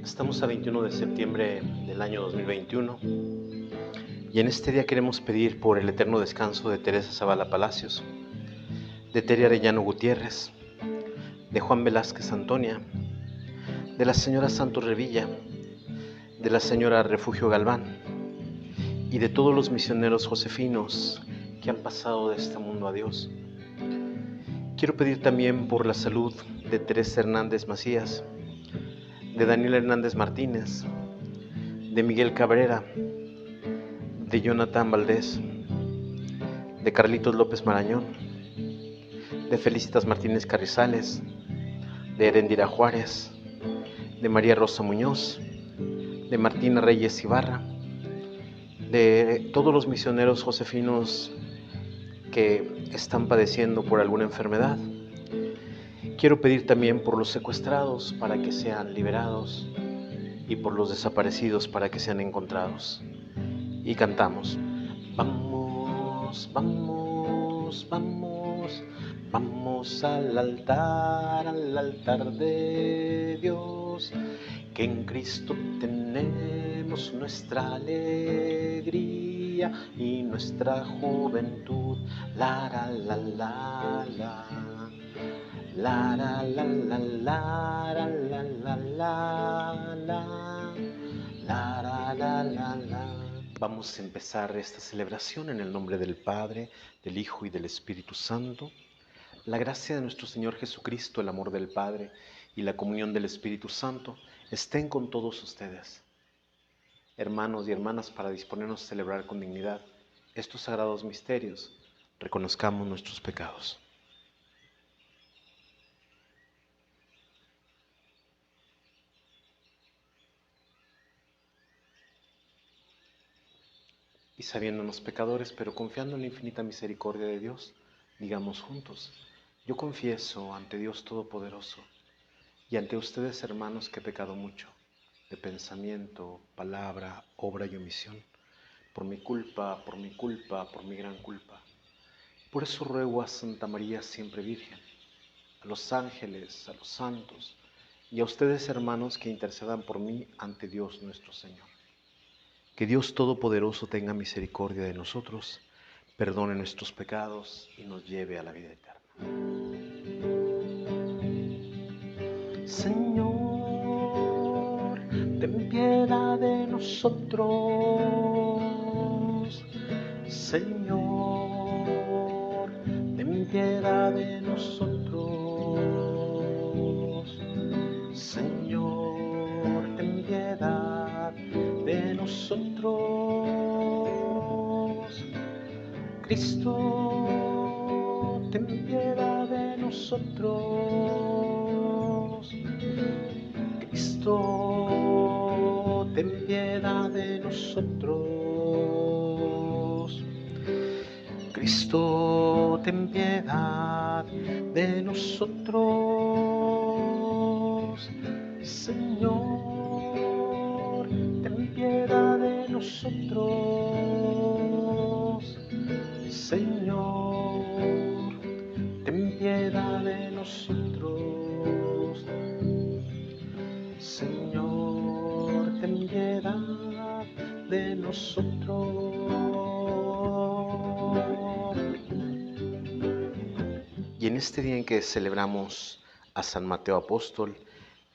Estamos a 21 de septiembre del año 2021 y en este día queremos pedir por el eterno descanso de Teresa Zavala Palacios, de Tere Arellano Gutiérrez, de Juan Velázquez Antonia, de la señora Santos Revilla, de la señora Refugio Galván y de todos los misioneros josefinos que han pasado de este mundo a Dios. Quiero pedir también por la salud de Teresa Hernández Macías, de Daniel Hernández Martínez, de Miguel Cabrera, de Jonathan Valdés, de Carlitos López Marañón, de Felicitas Martínez Carrizales, de Erendira Juárez, de María Rosa Muñoz, de Martina Reyes Ibarra, de todos los misioneros josefinos que están padeciendo por alguna enfermedad. Quiero pedir también por los secuestrados para que sean liberados y por los desaparecidos para que sean encontrados. Y cantamos: vamos, vamos, vamos, vamos al altar de Dios, que en Cristo tenemos nuestra alegría y nuestra juventud. La la la la la, la la la la la la la la la la la la. Vamos a empezar esta celebración en el nombre del Padre, del Hijo y del Espíritu Santo. La gracia de nuestro Señor Jesucristo, el amor del Padre y la comunión del Espíritu Santo estén con todos ustedes. Hermanos y hermanas, para disponernos a celebrar con dignidad estos sagrados misterios, reconozcamos nuestros pecados. Y sabiéndonos pecadores, pero confiando en la infinita misericordia de Dios, digamos juntos: yo confieso ante Dios Todopoderoso y ante ustedes, hermanos, que he pecado mucho, de pensamiento, palabra, obra y omisión, por mi culpa, por mi gran culpa. Por eso ruego a Santa María siempre Virgen, a los ángeles, a los santos y a ustedes, hermanos, que intercedan por mí ante Dios nuestro Señor. Que Dios Todopoderoso tenga misericordia de nosotros, perdone nuestros pecados y nos lleve a la vida eterna. Señor, ten piedad de nosotros. Señor, ten piedad de nosotros. Señor, ten piedad de nosotros. Cristo, ten piedad de nosotros. Cristo, ten piedad de nosotros. Cristo, ten piedad de nosotros. Señor, ten piedad de nosotros. Señor, ten piedad de nosotros. Señor, ten piedad de nosotros. Y en este día en que celebramos a San Mateo Apóstol,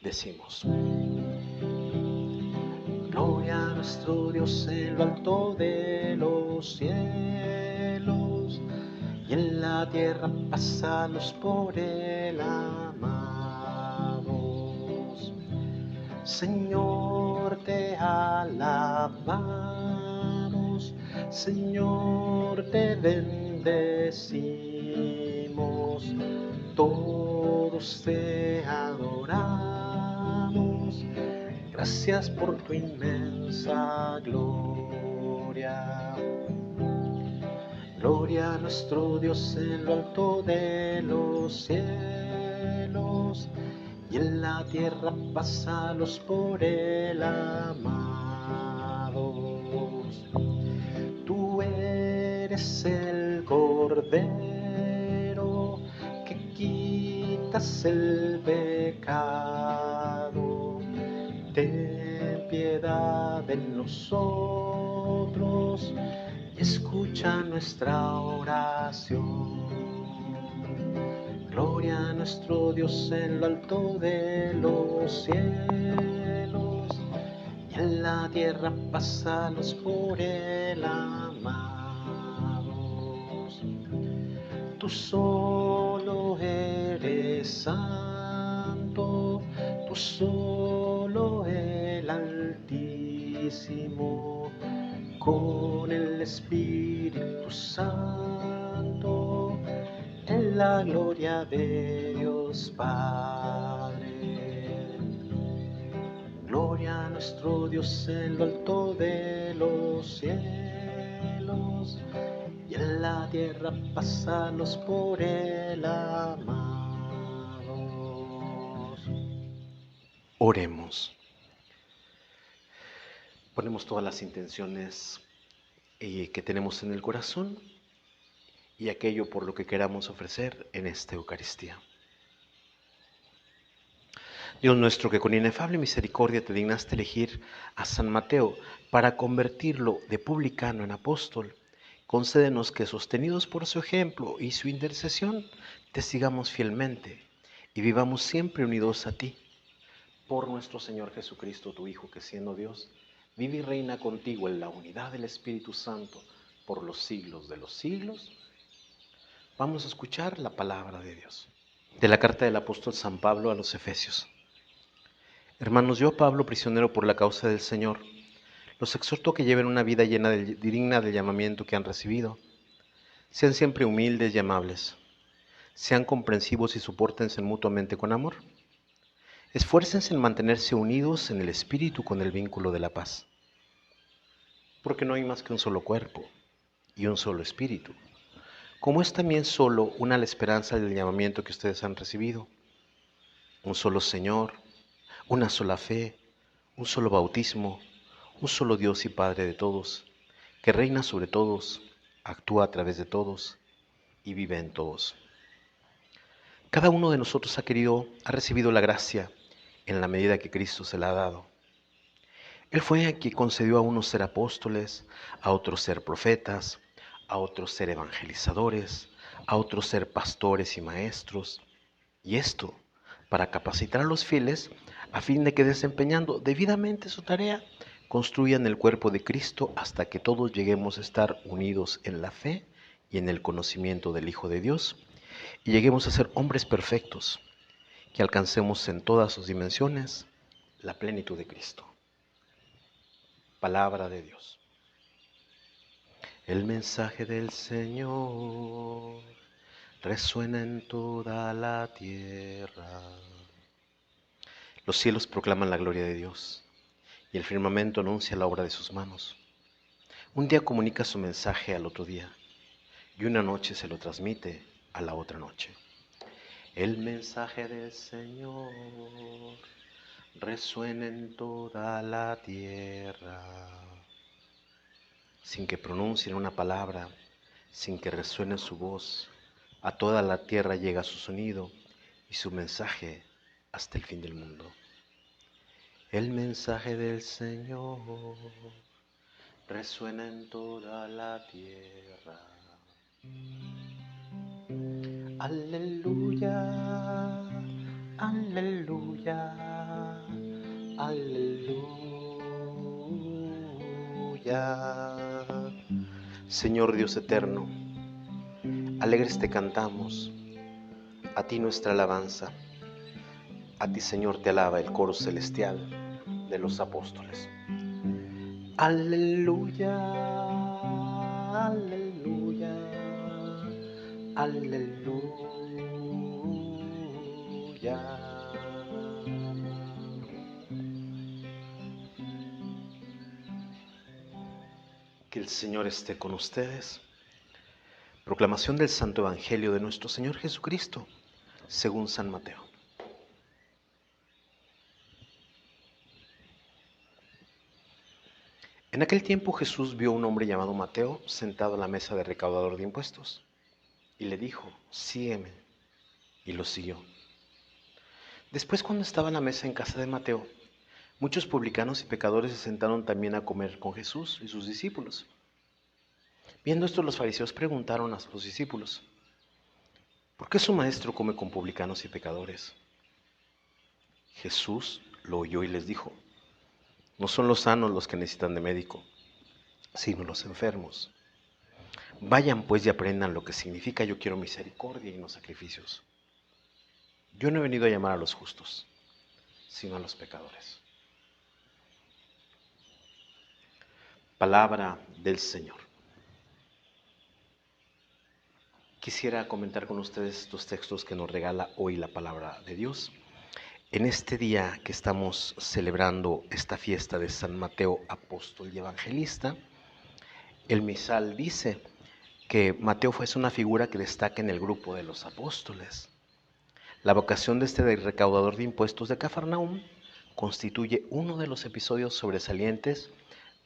decimos: gloria a nuestro Dios en lo alto de los cielos, y en la tierra pásalos por él amados. Señor, te alabamos, Señor, te bendecimos, todos te adoramos. Gracias por tu inmensa gloria. Gloria a nuestro Dios en lo alto de los cielos, y en la tierra pásalos por él amados. Tú eres el Cordero que quitas el pecado. Te piedad de nosotros y escucha nuestra oración. Gloria a nuestro Dios en lo alto de los cielos, y en la tierra pásalos por él amados. Tú solo eres santo, tú solo el Altísimo, con el Espíritu Santo, en la gloria de Dios Padre. Gloria a nuestro Dios en lo alto de los cielos, y en la tierra pásalos por él amados. Oremos. Ponemos todas las intenciones que tenemos en el corazón y aquello por lo que queramos ofrecer en esta Eucaristía. Dios nuestro, que con inefable misericordia te dignaste elegir a San Mateo para convertirlo de publicano en apóstol, concédenos que, sostenidos por su ejemplo y su intercesión, te sigamos fielmente y vivamos siempre unidos a ti. Por nuestro Señor Jesucristo, tu Hijo, que siendo Dios, vive y reina contigo en la unidad del Espíritu Santo por los siglos de los siglos. Vamos a escuchar la palabra de Dios. De la carta del apóstol San Pablo a los Efesios. Hermanos, yo, Pablo, prisionero por la causa del Señor, los exhorto a que lleven una vida digna del llamamiento que han recibido. Sean siempre humildes y amables. Sean comprensivos y supórtense mutuamente con amor. Esfuércense en mantenerse unidos en el espíritu con el vínculo de la paz. Porque no hay más que un solo cuerpo y un solo espíritu, como es también solo una la esperanza del llamamiento que ustedes han recibido. Un solo Señor, una sola fe, un solo bautismo, un solo Dios y Padre de todos, que reina sobre todos, actúa a través de todos y vive en todos. Cada uno de nosotros ha recibido la gracia en la medida que Cristo se la ha dado. Él fue el que concedió a unos ser apóstoles, a otros ser profetas, a otros ser evangelizadores, a otros ser pastores y maestros, y esto para capacitar a los fieles a fin de que, desempeñando debidamente su tarea, construyan el cuerpo de Cristo hasta que todos lleguemos a estar unidos en la fe y en el conocimiento del Hijo de Dios, y lleguemos a ser hombres perfectos, que alcancemos en todas sus dimensiones la plenitud de Cristo. Palabra de Dios. El mensaje del Señor resuena en toda la tierra. Los cielos proclaman la gloria de Dios y el firmamento anuncia la obra de sus manos. Un día comunica su mensaje al otro día y una noche se lo transmite a la otra noche. El mensaje del Señor resuena en toda la tierra. Sin que pronuncien una palabra, sin que resuene su voz, a toda la tierra llega su sonido y su mensaje hasta el fin del mundo. El mensaje del Señor resuena en toda la tierra. Aleluya, aleluya, aleluya. Señor Dios eterno, alegres te cantamos, a ti nuestra alabanza, a ti Señor te alaba el coro celestial de los apóstoles. Aleluya, aleluya, aleluya. Que el Señor esté con ustedes. Proclamación del Santo Evangelio de nuestro Señor Jesucristo, según San Mateo. En aquel tiempo Jesús vio a un hombre llamado Mateo sentado a la mesa de recaudador de impuestos, y le dijo: sígueme, y lo siguió. Después, cuando estaba en la mesa en casa de Mateo, Muchos publicanos y pecadores se sentaron también a comer con Jesús y sus discípulos. Viendo esto, los fariseos preguntaron a sus discípulos: ¿por qué su maestro come con publicanos y pecadores? Jesús lo oyó y les dijo: no son los sanos los que necesitan de médico, sino los enfermos. Vayan pues y aprendan lo que significa: yo quiero misericordia y no sacrificios. Yo no he venido a llamar a los justos, sino a los pecadores. Palabra del Señor. Quisiera comentar con ustedes estos textos que nos regala hoy la palabra de Dios. En este día que estamos celebrando esta fiesta de San Mateo, apóstol y evangelista, el misal dice que Mateo fue una figura que destaca en el grupo de los apóstoles. La vocación de este recaudador de impuestos de Cafarnaúm constituye uno de los episodios sobresalientes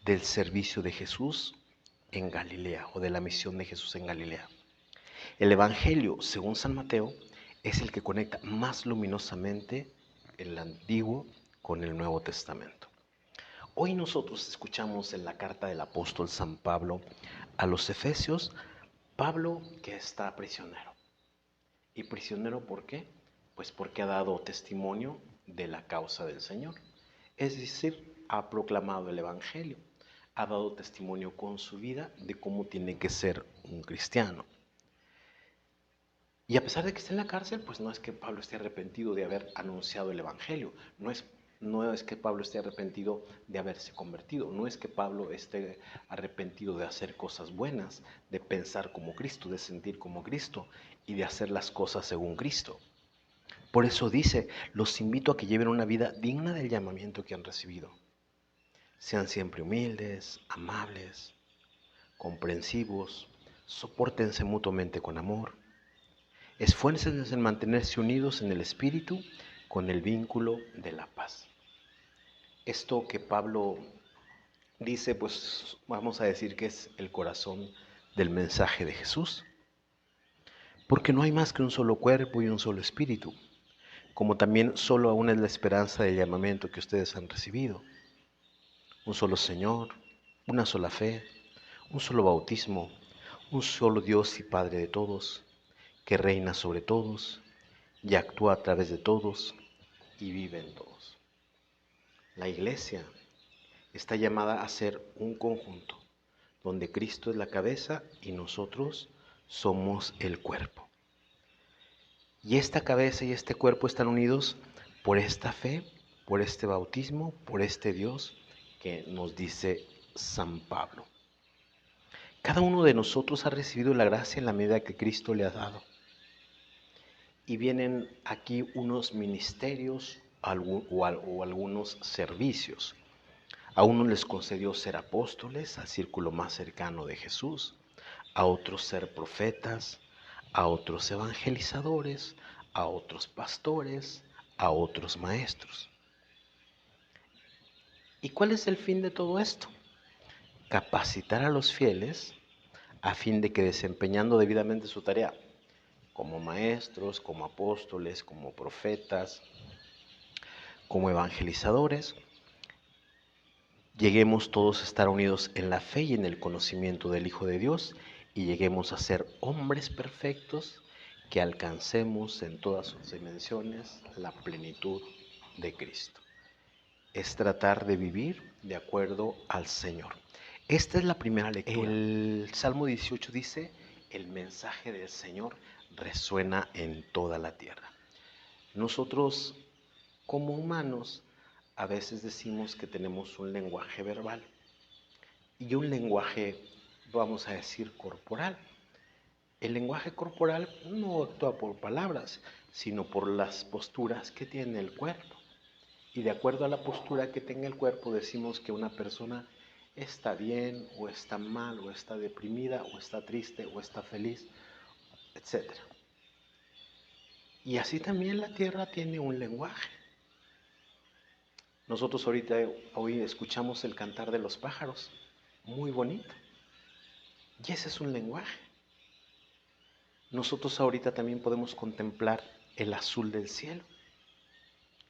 del servicio de Jesús en Galilea, o de la misión de Jesús en Galilea. El Evangelio, según San Mateo, es el que conecta más luminosamente el Antiguo con el Nuevo Testamento. Hoy nosotros escuchamos en la carta del apóstol San Pablo a los Efesios, Pablo que está prisionero. ¿Y prisionero por qué? Pues porque ha dado testimonio de la causa del Señor. Es decir, ha proclamado el Evangelio, ha dado testimonio con su vida de cómo tiene que ser un cristiano. Y a pesar de que está en la cárcel, pues no es que Pablo esté arrepentido de haber anunciado el Evangelio, no es que Pablo esté arrepentido de haberse convertido, no es que Pablo esté arrepentido de hacer cosas buenas, de pensar como Cristo, de sentir como Cristo y de hacer las cosas según Cristo. Por eso dice: los invito a que lleven una vida digna del llamamiento que han recibido. Sean siempre humildes, amables, comprensivos, sopórtense mutuamente con amor. Esfuércense en mantenerse unidos en el Espíritu con el vínculo de la paz. Esto que Pablo dice, pues vamos a decir que es el corazón del mensaje de Jesús. Porque no hay más que un solo cuerpo y un solo espíritu, como también solo aún es la esperanza del llamamiento que ustedes han recibido. Un solo Señor, una sola fe, un solo bautismo, un solo Dios y Padre de todos, que reina sobre todos y actúa a través de todos y vive en todos. La Iglesia está llamada a ser un conjunto, donde Cristo es la cabeza y nosotros somos el cuerpo. Y esta cabeza y este cuerpo están unidos por esta fe, por este bautismo, por este Dios que nos dice San Pablo. Cada uno de nosotros ha recibido la gracia en la medida que Cristo le ha dado. Y vienen aquí unos ministerios o algunos servicios. A unos les concedió ser apóstoles, al círculo más cercano de Jesús, a otros ser profetas, a otros evangelizadores, a otros pastores, a otros maestros. ¿Y cuál es el fin de todo esto? Capacitar a los fieles a fin de que, desempeñando debidamente su tarea, como maestros, como apóstoles, como profetas, como evangelizadores, lleguemos todos a estar unidos en la fe y en el conocimiento del Hijo de Dios, y lleguemos a ser hombres perfectos, que alcancemos en todas sus dimensiones la plenitud de Cristo. Es tratar de vivir de acuerdo al Señor. Esta es la primera lectura. El Salmo 18 dice: el mensaje del Señor resuena en toda la tierra. Nosotros, como humanos, a veces decimos que tenemos un lenguaje verbal y un lenguaje, vamos a decir, corporal. El lenguaje corporal no actúa por palabras, sino por las posturas que tiene el cuerpo. Y de acuerdo a la postura que tenga el cuerpo, decimos que una persona está bien o está mal, o está deprimida o está triste o está feliz, etc. Y así también la tierra tiene un lenguaje. Nosotros hoy escuchamos el cantar de los pájaros, muy bonito. Y ese es un lenguaje. Nosotros ahorita también podemos contemplar el azul del cielo.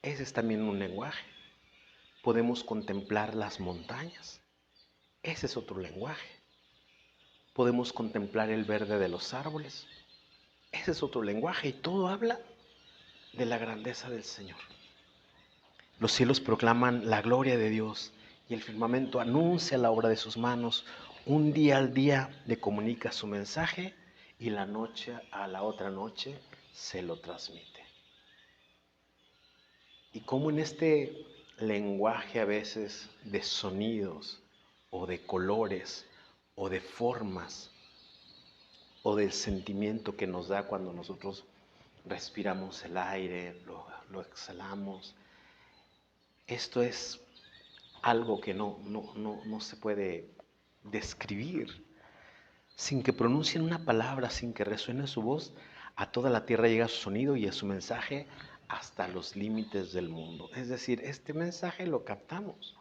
Ese es también un lenguaje. Podemos contemplar las montañas. Ese es otro lenguaje. Podemos contemplar el verde de los árboles. Ese es otro lenguaje y todo habla de la grandeza del Señor. Los cielos proclaman la gloria de Dios y el firmamento anuncia la obra de sus manos. Un día al día le comunica su mensaje y la noche a la otra noche se lo transmite. Y como en este lenguaje a veces de sonidos o de colores o de formas o del sentimiento que nos da cuando nosotros respiramos el aire, lo exhalamos. Esto es algo que no se puede describir. Sin que pronuncien una palabra, sin que resuene su voz, a toda la tierra llega su sonido y a su mensaje hasta los límites del mundo. Es decir, este mensaje lo captamos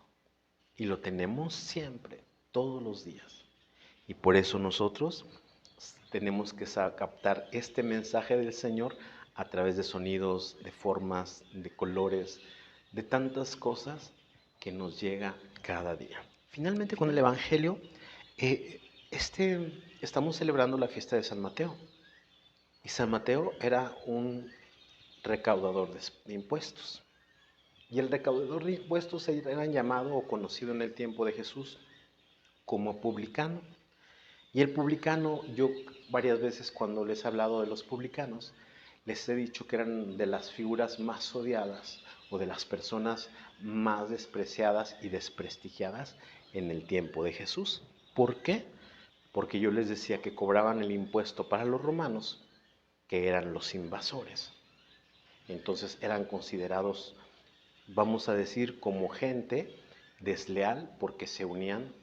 y lo tenemos siempre, todos los días. Y por eso nosotros tenemos que captar este mensaje del Señor a través de sonidos, de formas, de colores, de tantas cosas que nos llega cada día. Finalmente, con el Evangelio, estamos celebrando la fiesta de San Mateo. Y San Mateo era un recaudador de impuestos. Y el recaudador de impuestos era llamado o conocido en el tiempo de Jesús como publicano. Y el publicano, yo varias veces cuando les he hablado de los publicanos, les he dicho que eran de las figuras más odiadas o de las personas más despreciadas y desprestigiadas en el tiempo de Jesús. ¿Por qué? Porque yo les decía que cobraban el impuesto para los romanos, que eran los invasores. Entonces eran considerados, vamos a decir, como gente desleal porque se unían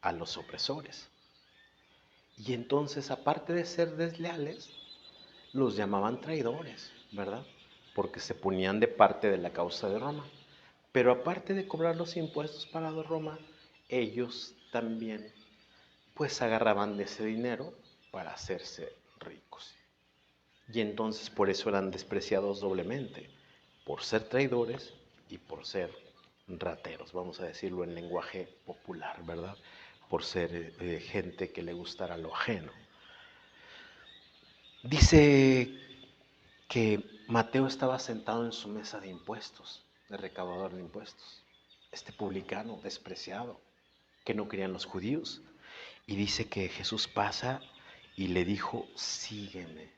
a los opresores. Y entonces, aparte de ser desleales, los llamaban traidores, ¿verdad? Porque se ponían de parte de la causa de Roma. Pero aparte de cobrar los impuestos para Roma, ellos también pues agarraban de ese dinero para hacerse ricos. Y entonces por eso eran despreciados doblemente, por ser traidores y por ser rateros, vamos a decirlo en lenguaje popular, ¿verdad? Por ser gente que le gustara lo ajeno. Dice que Mateo estaba sentado en su mesa de impuestos, de recaudador de impuestos, este publicano despreciado, que no querían los judíos. Y dice que Jesús pasa y le dijo, sígueme.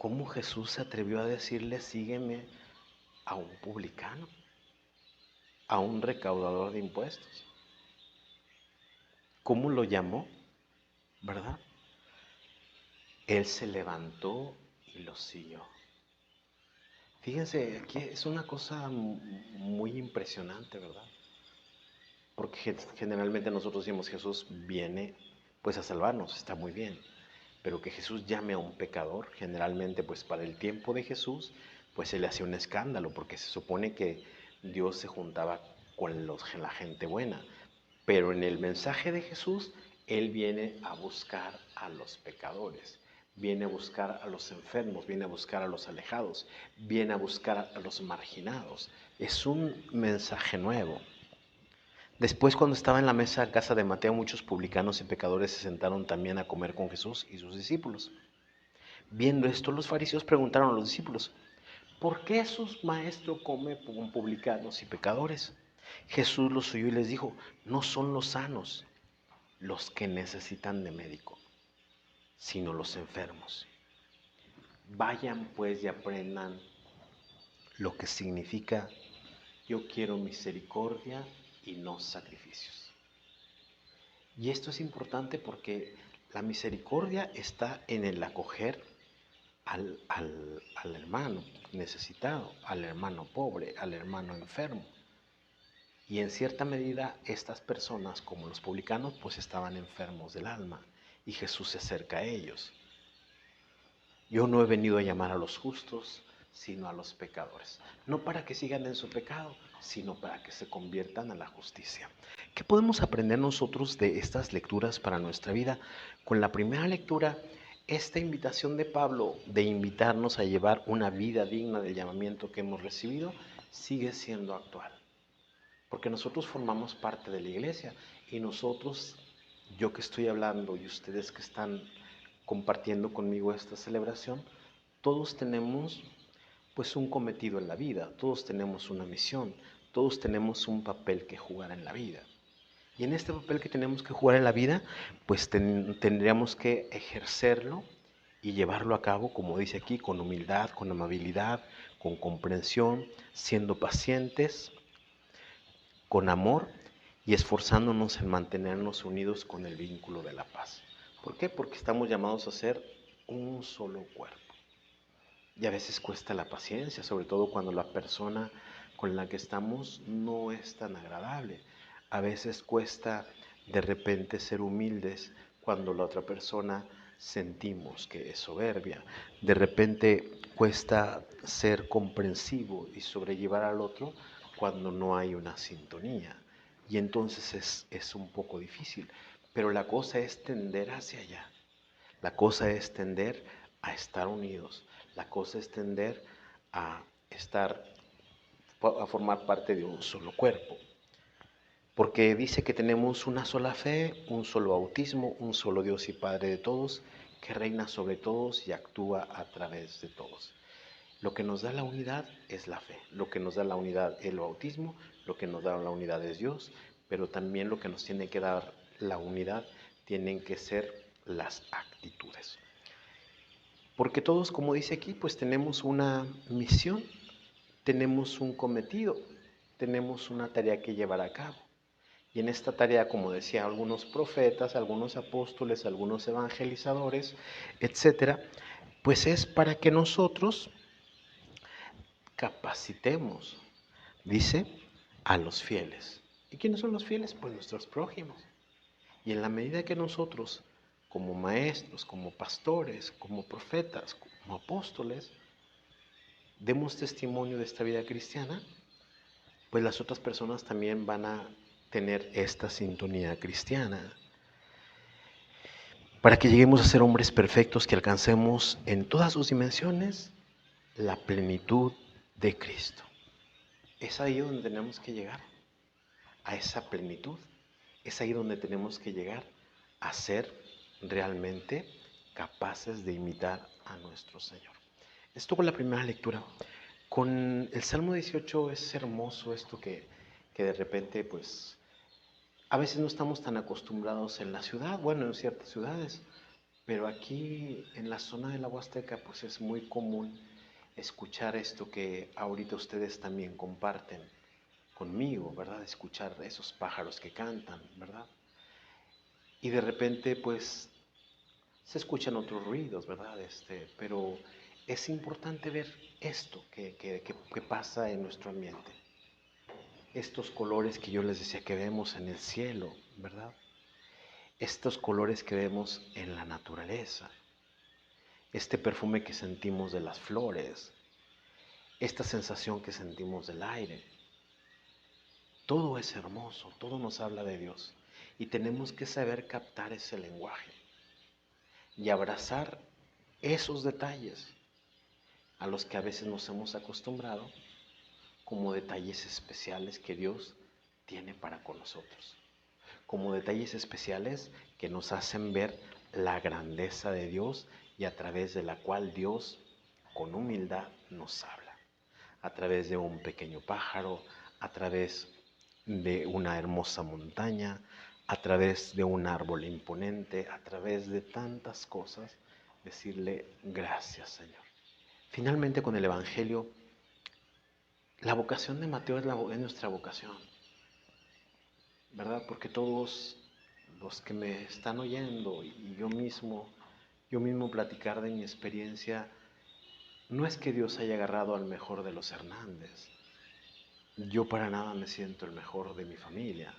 ¿Cómo Jesús se atrevió a decirle, sígueme a un publicano, a un recaudador de impuestos? ¿Cómo lo llamó? ¿Verdad? Él se levantó y lo siguió. Fíjense, aquí es una cosa muy impresionante, ¿verdad? Porque generalmente nosotros decimos Jesús viene pues a salvarnos, está muy bien. Pero que Jesús llame a un pecador, generalmente pues para el tiempo de Jesús, pues se le hacía un escándalo, porque se supone que Dios se juntaba con la gente buena. Pero en el mensaje de Jesús, Él viene a buscar a los pecadores, viene a buscar a los enfermos, viene a buscar a los alejados, viene a buscar a los marginados. Es un mensaje nuevo. Después, cuando estaba en la mesa en casa de Mateo, muchos publicanos y pecadores se sentaron también a comer con Jesús y sus discípulos. Viendo esto, los fariseos preguntaron a los discípulos, ¿por qué su maestro come con publicanos y pecadores? Jesús los oyó y les dijo, no son los sanos los que necesitan de médico, sino los enfermos. Vayan pues y aprendan lo que significa yo quiero misericordia y no sacrificios. Y esto es importante porque la misericordia está en el acoger al hermano necesitado, al hermano pobre, al hermano enfermo. Y en cierta medida estas personas, como los publicanos, pues estaban enfermos del alma y Jesús se acerca a ellos. Yo no he venido a llamar a los justos, sino a los pecadores. No para que sigan en su pecado, sino para que se conviertan a la justicia. ¿Qué podemos aprender nosotros de estas lecturas para nuestra vida? Con la primera lectura, esta invitación de Pablo de invitarnos a llevar una vida digna del llamamiento que hemos recibido, sigue siendo actual. Porque nosotros formamos parte de la iglesia y nosotros, yo que estoy hablando y ustedes que están compartiendo conmigo esta celebración, todos tenemos pues un cometido en la vida, todos tenemos una misión, todos tenemos un papel que jugar en la vida. Y en este papel que tenemos que jugar en la vida, pues tendríamos que ejercerlo y llevarlo a cabo, como dice aquí, con humildad, con amabilidad, con comprensión, siendo pacientes, con amor y esforzándonos en mantenernos unidos con el vínculo de la paz. ¿Por qué? Porque estamos llamados a ser un solo cuerpo. Y a veces cuesta la paciencia, sobre todo cuando la persona con la que estamos no es tan agradable. A veces cuesta de repente ser humildes cuando la otra persona sentimos que es soberbia. De repente cuesta ser comprensivo y sobrellevar al otro cuando no hay una sintonía. Y entonces es un poco difícil. Pero la cosa es tender hacia allá. La cosa es tender a estar unidos. La cosa es tender a a formar parte de un solo cuerpo. Porque dice que tenemos una sola fe, un solo bautismo, un solo Dios y Padre de todos, que reina sobre todos y actúa a través de todos. Lo que nos da la unidad es la fe, lo que nos da la unidad es el bautismo, lo que nos da la unidad es Dios, pero también lo que nos tiene que dar la unidad tienen que ser las actitudes. Porque todos, como dice aquí, pues tenemos una misión, tenemos un cometido, tenemos una tarea que llevar a cabo. Y en esta tarea, como decía, algunos profetas, algunos apóstoles, algunos evangelizadores, etcétera, pues es para que nosotros capacitemos, dice, a los fieles. ¿Y quiénes son los fieles? Pues nuestros prójimos. Y en la medida que nosotros, como maestros, como pastores, como profetas, como apóstoles, demos testimonio de esta vida cristiana, pues las otras personas también van a tener esta sintonía cristiana. Para que lleguemos a ser hombres perfectos, que alcancemos en todas sus dimensiones la plenitud de Cristo. Es ahí donde tenemos que llegar, a esa plenitud. Es ahí donde tenemos que llegar a ser realmente capaces de imitar a nuestro Señor. Esto con la primera lectura. Con el Salmo 18 es hermoso esto que de repente, pues, a veces no estamos tan acostumbrados en la ciudad, bueno, en ciertas ciudades, pero aquí en la zona de la Huasteca, pues es muy común escuchar esto que ahorita ustedes también comparten conmigo, ¿verdad? Escuchar esos pájaros que cantan, ¿verdad? Y de repente, pues, se escuchan otros ruidos, ¿verdad? Pero es importante ver esto que pasa en nuestro ambiente. Estos colores que yo les decía que vemos en el cielo, ¿verdad? Estos colores que vemos en la naturaleza. Este perfume que sentimos de las flores. Esta sensación que sentimos del aire. Todo es hermoso, todo nos habla de Dios. Y tenemos que saber captar ese lenguaje y abrazar esos detalles a los que a veces nos hemos acostumbrado como detalles especiales que Dios tiene para con nosotros, como detalles especiales que nos hacen ver la grandeza de Dios y a través de la cual Dios con humildad nos habla, a través de un pequeño pájaro, a través de una hermosa montaña, a través de un árbol imponente, a través de tantas cosas, decirle gracias, Señor. Finalmente, con el Evangelio, la vocación de Mateo es nuestra vocación, ¿verdad? Porque todos los que me están oyendo y yo mismo platicar de mi experiencia, no es que Dios haya agarrado al mejor de los Hernández. Yo para nada me siento el mejor de mi familia.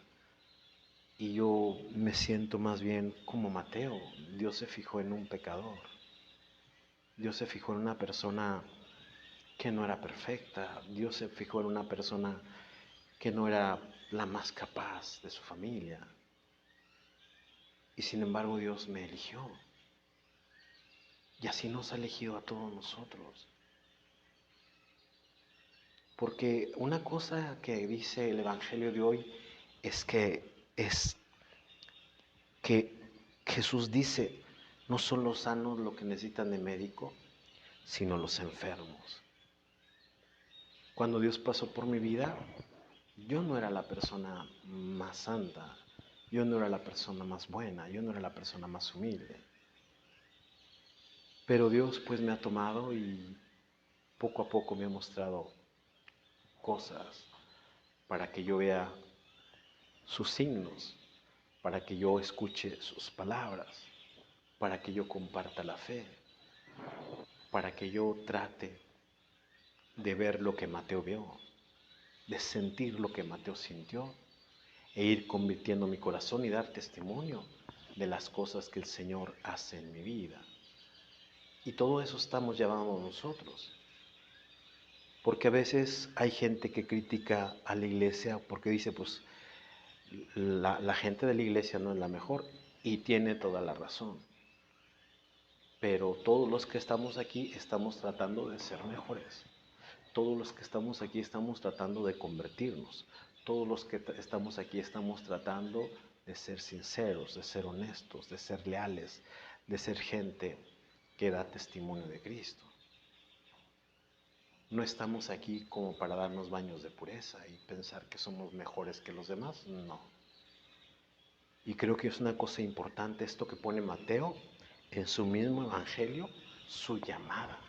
Y yo me siento más bien como Mateo. Dios se fijó en un pecador. Dios se fijó en una persona que no era perfecta. Dios se fijó en una persona que no era la más capaz de su familia. Y sin embargo Dios me eligió. Y así nos ha elegido a todos nosotros. Porque una cosa que dice el Evangelio de hoy es que Jesús dice, no son los sanos los que necesitan de médico, sino los enfermos. Cuando Dios pasó por mi vida, yo no era la persona más santa, yo no era la persona más buena, yo no era la persona más humilde. Pero Dios pues me ha tomado y poco a poco me ha mostrado cosas para que yo vea sus signos, para que yo escuche sus palabras, para que yo comparta la fe, para que yo trate de ver lo que Mateo vio, de sentir lo que Mateo sintió e ir convirtiendo mi corazón y dar testimonio de las cosas que el Señor hace en mi vida. Y todo eso estamos llamando nosotros. Porque a veces hay gente que critica a la iglesia porque dice, pues la gente de la iglesia no es la mejor, y tiene toda la razón. Pero todos los que estamos aquí estamos tratando de ser mejores. Todos los que estamos aquí estamos tratando de convertirnos. Todos los que estamos aquí estamos tratando de ser sinceros, de ser honestos, de ser leales, de ser gente que da testimonio de Cristo. No estamos aquí como para darnos baños de pureza y pensar que somos mejores que los demás, no. Y creo que es una cosa importante esto que pone Mateo en su mismo evangelio, su llamada.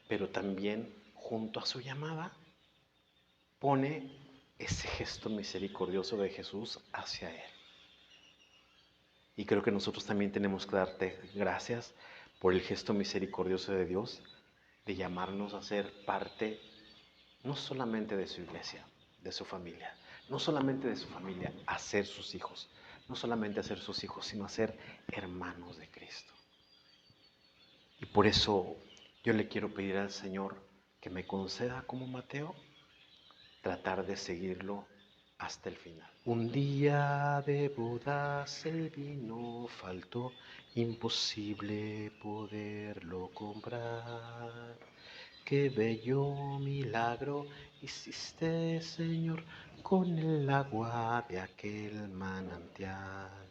Pero también junto a su llamada pone ese gesto misericordioso de Jesús hacia él. Y creo que nosotros también tenemos que darte gracias por el gesto misericordioso de Dios de llamarnos a ser parte no solamente de su iglesia, de su familia, no solamente de su familia, a ser sus hijos, no solamente a ser sus hijos, sino a ser hermanos de Cristo. Y por eso yo le quiero pedir al Señor que me conceda como Mateo tratar de seguirlo hasta el final. Un día de bodas el vino faltó, imposible poderlo comprar. Qué bello milagro hiciste, Señor, con el agua de aquel manantial.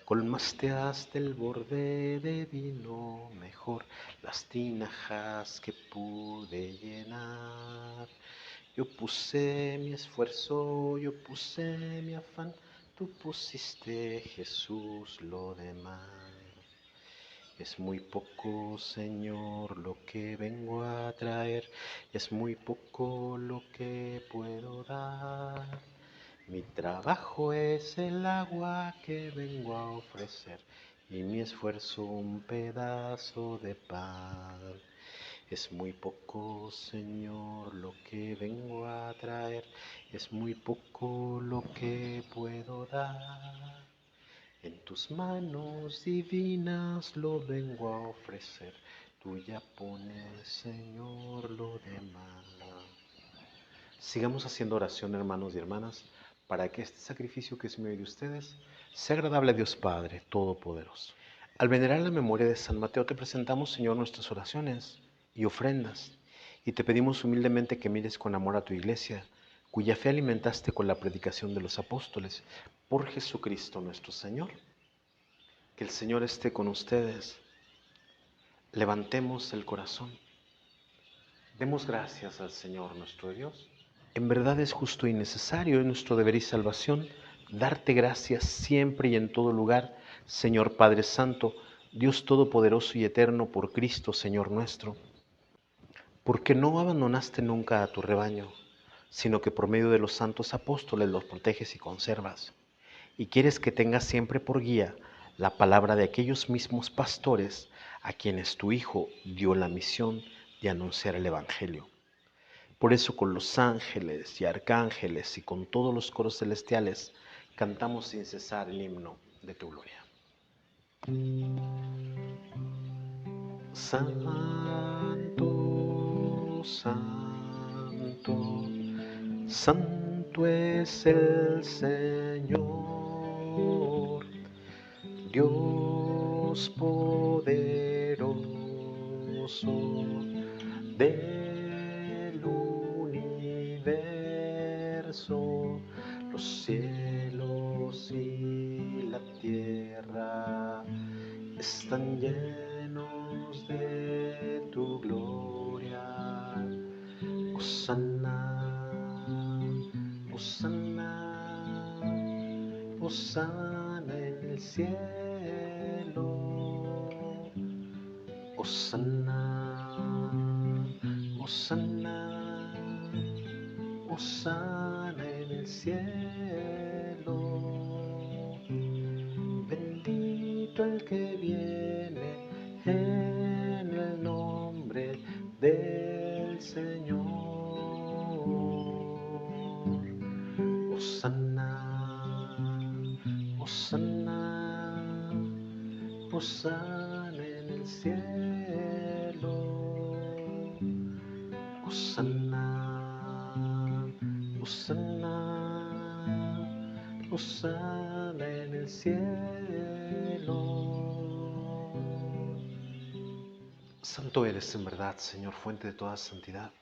Colmaste hasta el borde de vino mejor las tinajas que pude llenar. Yo puse mi esfuerzo, yo puse mi afán, tú pusiste, Jesús, lo demás. Es muy poco, Señor, lo que vengo a traer, es muy poco lo que puedo dar. Mi trabajo es el agua que vengo a ofrecer y mi esfuerzo un pedazo de pan. Es muy poco, Señor, lo que vengo a traer, es muy poco lo que puedo dar. En tus manos divinas lo vengo a ofrecer, tú ya pones, Señor, lo demás. Sigamos haciendo oración, hermanos y hermanas, para que este sacrificio que es mío y de ustedes sea agradable a Dios Padre Todopoderoso. Al venerar la memoria de San Mateo te presentamos, Señor, nuestras oraciones y ofrendas, y te pedimos humildemente que mires con amor a tu iglesia, cuya fe alimentaste con la predicación de los apóstoles, por Jesucristo nuestro Señor. Que el Señor esté con ustedes. Levantemos el corazón. Demos gracias al Señor nuestro Dios. En verdad es justo y necesario, en nuestro deber y salvación, darte gracias siempre y en todo lugar, Señor Padre Santo, Dios Todopoderoso y Eterno, por Cristo, Señor nuestro, porque no abandonaste nunca a tu rebaño, sino que por medio de los santos apóstoles los proteges y conservas, y quieres que tengas siempre por guía la palabra de aquellos mismos pastores a quienes tu Hijo dio la misión de anunciar el Evangelio. Por eso con los ángeles y arcángeles y con todos los coros celestiales cantamos sin cesar el himno de tu gloria. Santo, santo, santo es el Señor, Dios poderoso, de Los cielos y la tierra están llenos de tu gloria. Hosana, Hosana, Hosana en el cielo. Hosana, Hosana, Hosana en el cielo. Bendito el que viene en el nombre del Señor. Hosana, Hosana, Hosana en el cielo. Hosana, Hosana, Hosana en el cielo. Santo eres en verdad, Señor, fuente de toda santidad.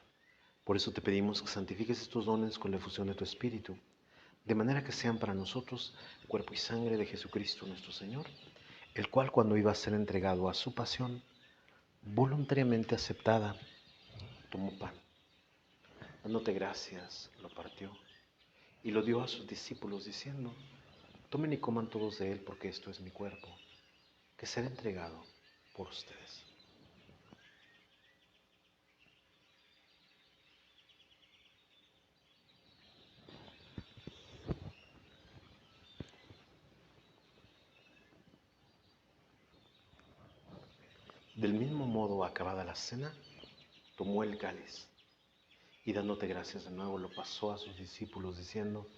Por eso te pedimos que santifiques estos dones con la efusión de tu Espíritu, de manera que sean para nosotros cuerpo y sangre de Jesucristo nuestro Señor, el cual, cuando iba a ser entregado a su pasión, voluntariamente aceptada, tomó pan. Dándote gracias, lo partió y lo dio a sus discípulos diciendo: tomen y coman todos de él, porque esto es mi cuerpo, que será entregado por ustedes. Del mismo modo, acabada la cena, tomó el cáliz y, dándote gracias de nuevo, lo pasó a sus discípulos diciendo: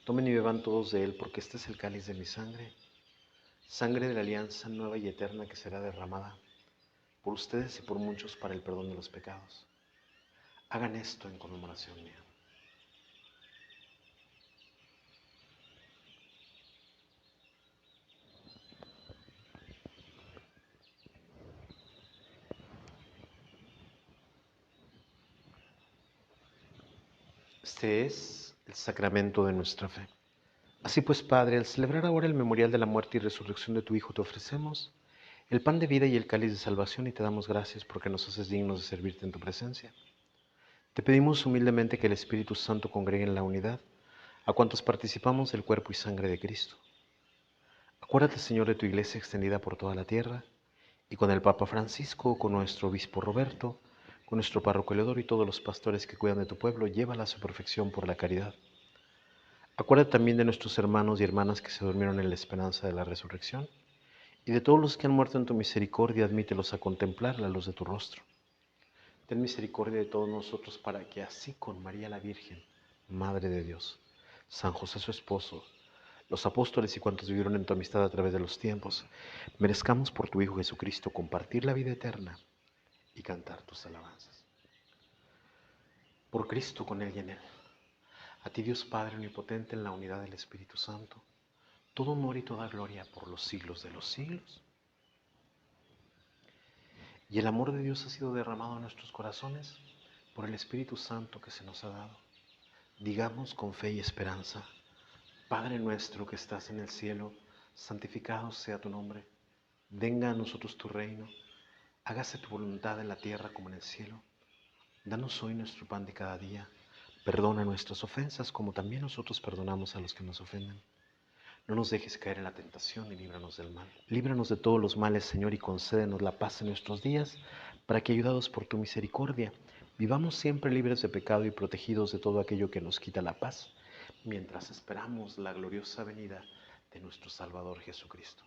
tomen y beban todos de él, porque este es el cáliz de mi sangre, sangre de la alianza nueva y eterna, que será derramada por ustedes y por muchos para el perdón de los pecados. Hagan esto en conmemoración mía. Este es el sacramento de nuestra fe. Así pues, Padre, al celebrar ahora el memorial de la muerte y resurrección de tu Hijo, te ofrecemos el pan de vida y el cáliz de salvación, y te damos gracias porque nos haces dignos de servirte en tu presencia. Te pedimos humildemente que el Espíritu Santo congregue en la unidad a cuantos participamos del cuerpo y sangre de Cristo. Acuérdate, Señor, de tu iglesia extendida por toda la tierra, y con el Papa Francisco, con nuestro obispo Roberto, con nuestro párroco Eleodoro y todos los pastores que cuidan de tu pueblo, llévala a su perfección por la caridad. Acuérdate también de nuestros hermanos y hermanas que se durmieron en la esperanza de la resurrección, y de todos los que han muerto en tu misericordia, admítelos a contemplar la luz de tu rostro. Ten misericordia de todos nosotros, para que así, con María la Virgen, Madre de Dios, San José su esposo, los apóstoles y cuantos vivieron en tu amistad a través de los tiempos, merezcamos por tu Hijo Jesucristo compartir la vida eterna y cantar tus alabanzas. Por Cristo, con Él y en Él. A ti, Dios Padre omnipotente, en la unidad del Espíritu Santo, todo honor y toda gloria por los siglos de los siglos. Y el amor de Dios ha sido derramado en nuestros corazones por el Espíritu Santo que se nos ha dado. Digamos con fe y esperanza: Padre nuestro que estás en el cielo, santificado sea tu nombre. Venga a nosotros tu reino. Hágase tu voluntad en la tierra como en el cielo. Danos hoy nuestro pan de cada día. Perdona nuestras ofensas, como también nosotros perdonamos a los que nos ofenden. No nos dejes caer en la tentación y líbranos del mal. Líbranos de todos los males, Señor, y concédenos la paz en nuestros días, para que, ayudados por tu misericordia, vivamos siempre libres de pecado y protegidos de todo aquello que nos quita la paz, mientras esperamos la gloriosa venida de nuestro Salvador Jesucristo.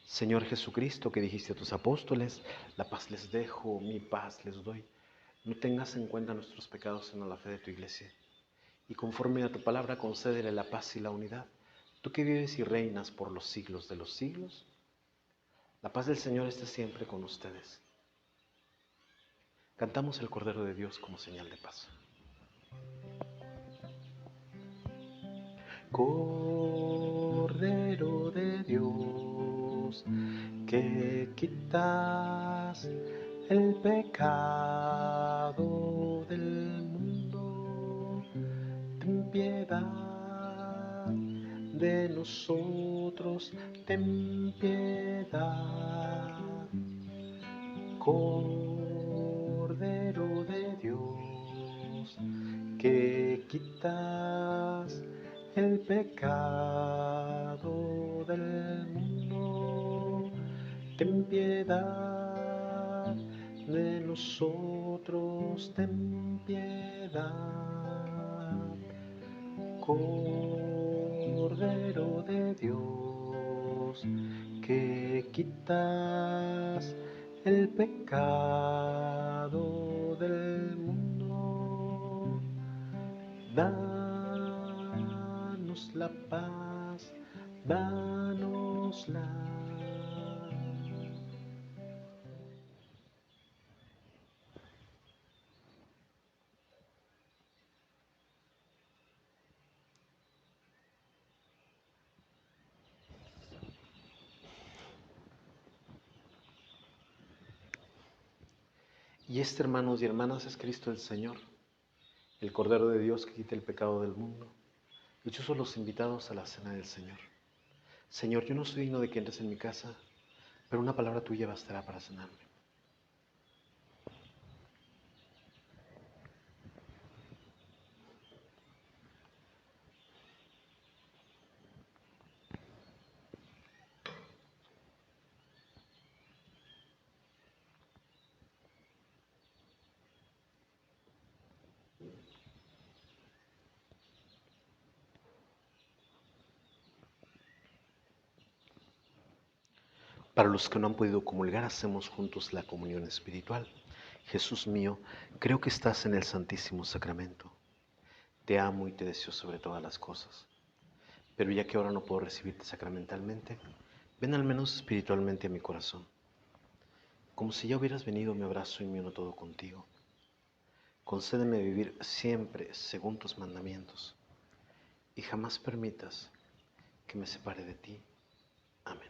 Señor Jesucristo, que dijiste a tus apóstoles: la paz les dejo, mi paz les doy. No tengas en cuenta nuestros pecados, sino la fe de tu iglesia. Y conforme a tu palabra, concédele la paz y la unidad. Tú que vives y reinas por los siglos de los siglos, la paz del Señor esté siempre con ustedes. Cantamos el Cordero de Dios como señal de paz. Cordero de Dios, que quitas el pecado del mundo, ten piedad de nosotros ten piedad. Cordero de Dios, que quitas el pecado del mundo, ten piedad de nosotros, ten piedad. Cordero de Dios, que quitas el pecado del mundo, danos la paz, danosla. Y este, hermanos y hermanas, es Cristo el Señor, el Cordero de Dios que quita el pecado del mundo. Dichosos los invitados a la cena del Señor. Señor, yo no soy digno de que entres en mi casa, pero una palabra tuya bastará para sanarme. Para los que no han podido comulgar, hacemos juntos la comunión espiritual. Jesús mío, creo que estás en el Santísimo Sacramento. Te amo y te deseo sobre todas las cosas. Pero ya que ahora no puedo recibirte sacramentalmente, ven al menos espiritualmente a mi corazón. Como si ya hubieras venido, me abrazo y me uno todo contigo. Concédeme vivir siempre según tus mandamientos y jamás permitas que me separe de ti. Amén.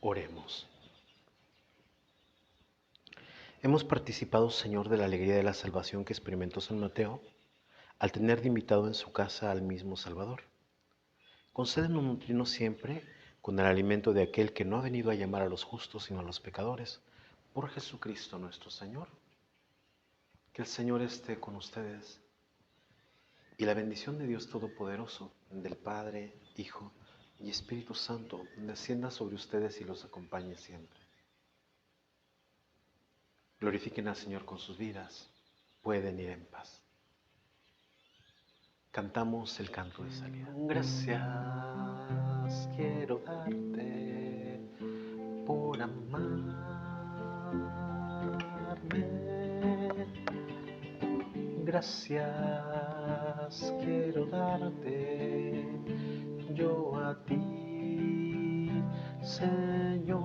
Oremos. Hemos participado, Señor, de la alegría de la salvación que experimentó San Mateo al tener de invitado en su casa al mismo Salvador. Concédenos nutrirnos siempre con el alimento de aquel que no ha venido a llamar a los justos sino a los pecadores, por Jesucristo nuestro Señor. Que el Señor esté con ustedes y la bendición de Dios Todopoderoso, del Padre, Hijo y Espíritu Santo, descienda sobre ustedes y los acompañe siempre. Glorifiquen al Señor con sus vidas, pueden ir en paz. Cantamos el canto de salida. Gracias quiero darte por amarme. Gracias quiero darte yo a ti, Señor.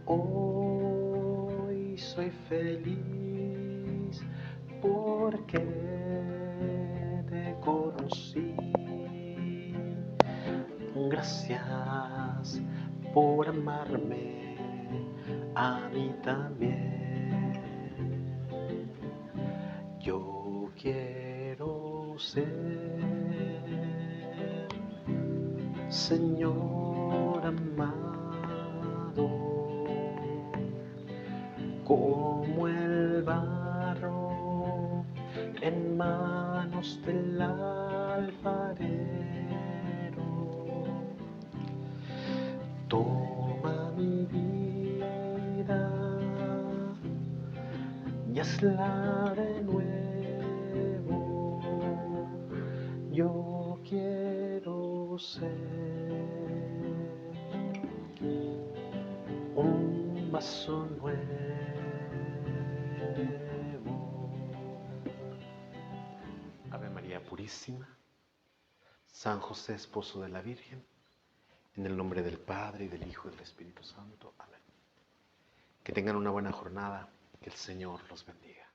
Hoy soy feliz porque te conocí. Gracias por amarme a mí también. Yo quiero ser, Señor amado, como el barro en manos del alfarero. Toma mi vida y hazla de nuevo. Yo quiero ser un vaso nuevo. Ave María Purísima, San José, esposo de la Virgen, en el nombre del Padre, y del Hijo, y del Espíritu Santo. Amén. Que tengan una buena jornada, que el Señor los bendiga.